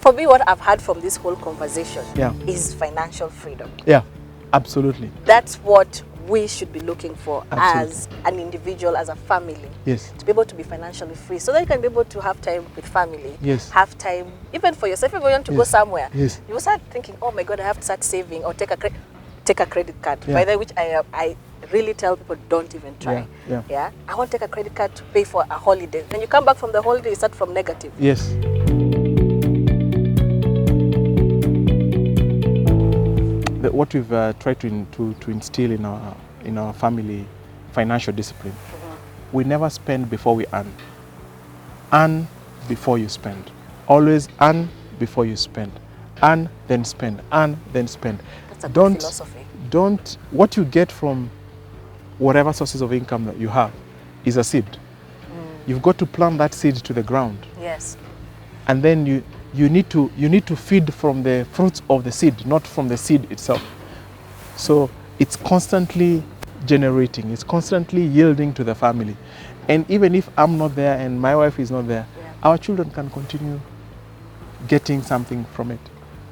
For me, what I've had from this whole conversation is financial freedom. Yeah, absolutely. That's what we should be looking for Absolutely. as an individual, as a family. Yes. To be able to be financially free so that you can be able to have time with family. Yes. Have time, even for yourself, if you want to go somewhere. Yes. You will start thinking, oh my God, I have to start saving or take a credit card. Yeah. By the way, which I really tell people, don't even try. Yeah. I want to take a credit card to pay for a holiday. Then you come back from the holiday, you start from negative. Yes. What we've tried to instill in our family, financial discipline. We never spend before we earn. Earn before you spend. Always earn before you spend. Earn, then spend. Earn, then spend. That's a good philosophy. What you get from whatever sources of income that you have is a seed. You've got to plant that seed to the ground. Yes. And then you need to feed from the fruits of the seed, not from the seed itself. So it's constantly generating, it's constantly yielding to the family. And even if I'm not there and my wife is not there, our children can continue getting something from it.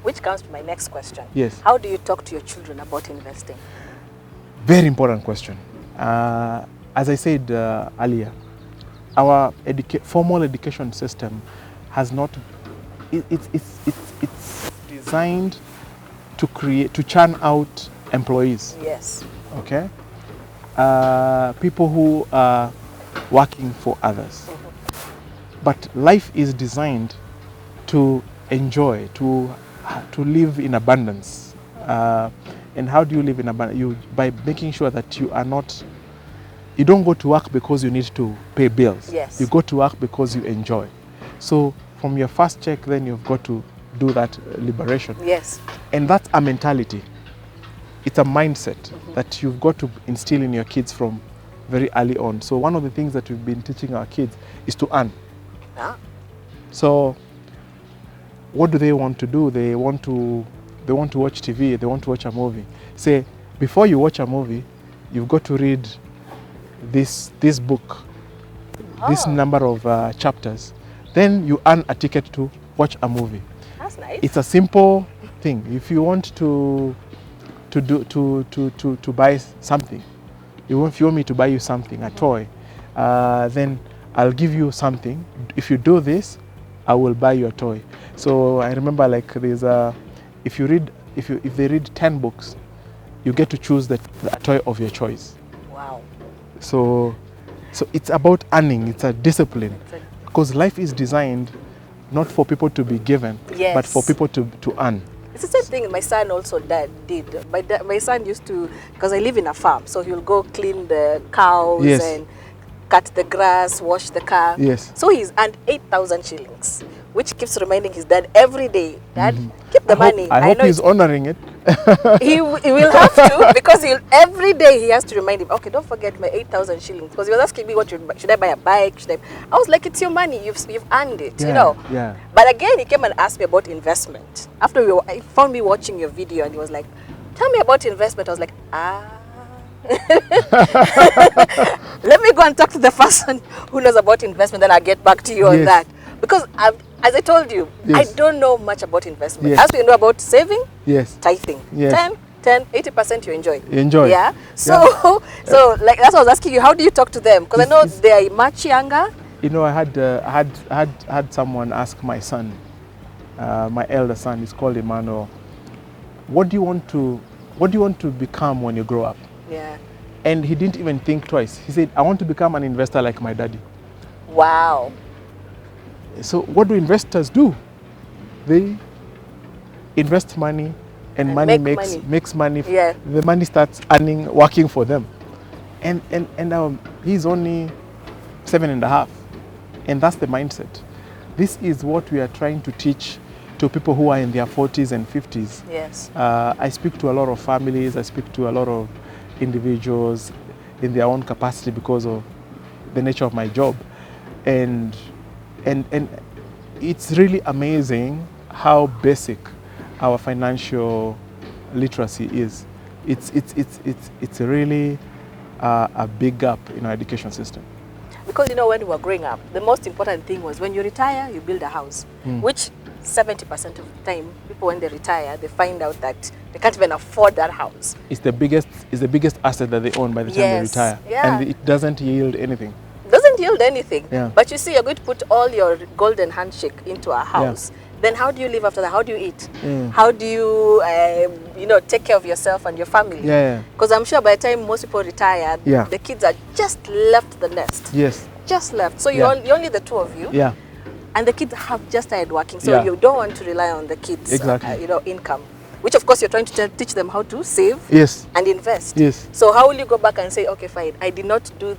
Which comes to my next question. Yes. How do you talk to your children about investing? Very important question. As I said earlier, our formal education system has not. It's designed to churn out employees. Yes. Okay. People who are working for others. But life is designed to enjoy, to live in abundance. And how do you live in abundance? By making sure that you don't go to work because you need to pay bills. Yes. You go to work because you enjoy. So from your first check, then you've got to do that liberation. Yes. And that's a mentality. It's a mindset that you've got to instill in your kids from very early on. So one of the things that we've been teaching our kids is to earn. So what do they want to do? They want to watch TV, they want to watch a movie. Say, before you watch a movie, you've got to read this book, this number of chapters. Then you earn a ticket to watch a movie. That's nice. It's a simple thing. If you want to buy something, if you want me to buy you something, a toy, then I'll give you something. If you do this, I will buy you a toy. So I remember, like, there's if they read 10 books, you get to choose the toy of your choice. Wow. So it's about earning. It's a discipline, because life is designed not for people to be given, but for people to earn. It's the same thing my son also did. My son used to, because I live in a farm, so he'll go clean the cows and cut the grass, wash the car. Yes. So he's earned 8,000 shillings, which keeps reminding his dad every day, Dad, keep the money. I hope he's honoring it. He will have to, because every day he has to remind him, okay, don't forget my 8,000 shillings. Because he was asking me, should I buy a bike? I was like, it's your money, you've earned it, you know. Yeah. But again, he came and asked me about investment. After he found me watching your video, and he was like, tell me about investment. I was like, let me go and talk to the person who knows about investment, then I'll get back to you on that. Because as I told you, I don't know much about investment. As we know about saving, tithing. 80% you enjoy. You enjoy. Yeah. So like that's what I was asking you. How do you talk to them? Because I know they are much younger. You know, I had someone ask my son, my elder son. He's called Emmanuel. What do you want to become when you grow up? Yeah. And he didn't even think twice. He said, I want to become an investor like my daddy. Wow. So what do investors do? They invest money, and money makes money. Yeah. The money starts working for them. And he's only 7.5. And that's the mindset. This is what we are trying to teach to people who are in their 40s and 50s. Yes. I speak to a lot of families, I speak to a lot of individuals in their own capacity because of the nature of my job. And it's really amazing how basic our financial literacy is. It's really a big gap in our education system. Because, you know, when we were growing up, the most important thing was when you retire, you build a house, which 70% of the time, people when they retire, they find out that they can't even afford that house. It's the biggest asset that they own by the time they retire. Yeah. And it doesn't yield anything. Doesn't yield anything. Yeah. But you see, you're going to put all your golden handshake into a house. Yeah. Then how do you live after that? How do you eat? How do you, take care of yourself and your family? Because I'm sure by the time most people retire, the kids are just left the nest. Yes. Just left. So you're only the two of you. Yeah. And the kids have just started working. So you don't want to rely on the kids' income. Which of course you're trying to teach them how to save and invest. Yes. So how will you go back and say, okay, fine, I did not do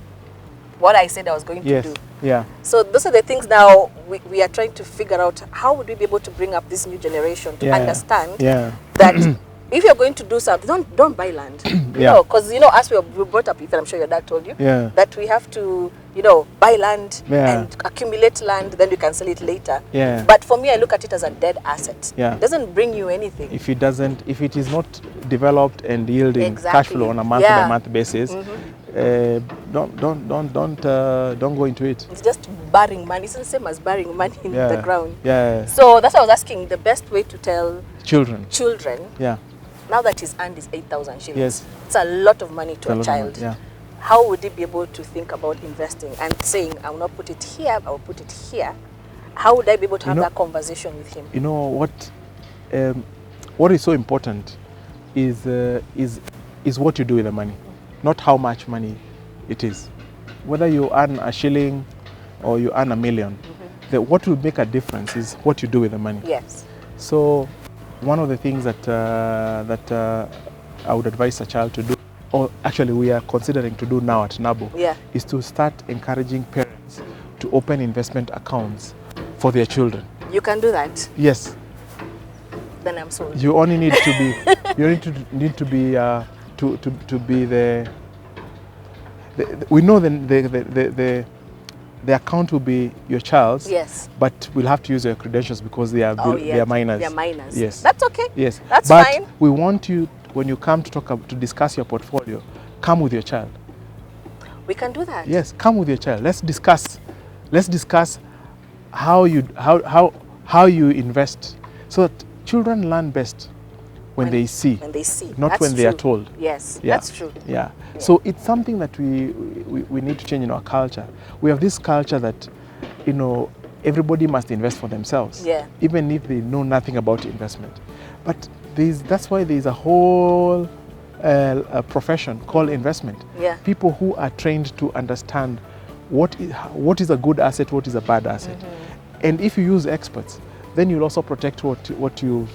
what I said I was going to do? Yeah. So those are the things now we are trying to figure out. How would we be able to bring up this new generation to understand that if you're going to do something, don't buy land. Because as we brought up, I'm sure your dad told you that we have to buy land and accumulate land, then we can sell it later. But for me, I look at it as a dead asset. It doesn't bring you anything if it is not developed and yielding cash flow on a month-by-month basis. Don't go into it. It's just burying money. It's the same as burying money in the ground. So that's why I was asking the best way to tell children. Now that his earned is 8,000 shillings, it's a lot of money to a child. How would he be able to think about investing and saying, I will not put it here, I will put it here? How would I be able to have that conversation with him? What is so important is what you do with the money, not how much money it is. Whether you earn a shilling or you earn $1 million, what will make a difference is what you do with the money. Yes. So one of the things that I would advise a child to do, or actually we are considering to do now at NABO, is to start encouraging parents to open investment accounts for their children. You can do that? Yes. Then I'm sold. You only need to be to be the we know the account will be your child's. Yes. But we'll have to use your credentials because they are they are minors. They are minors. Yes. That's okay. Yes. That's fine. But we want you, when you come to discuss your portfolio, come with your child. We can do that. Yes, come with your child. Let's discuss how you invest, so that children learn best when they see. When they see. Not that's when true. they are told. Yes, that's true. Yeah. So it's something that we need to change in our culture. We have this culture that, everybody must invest for themselves. Yeah. Even if they know nothing about investment. But that's why there's a whole profession called investment. Yeah. People who are trained to understand what is a good asset, what is a bad asset. And if you use experts, then you'll also protect what you've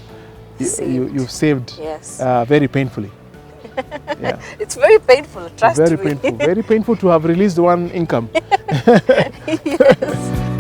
saved very painfully. Yeah. It's very painful, trust me. Very painful to have released one income. Yes.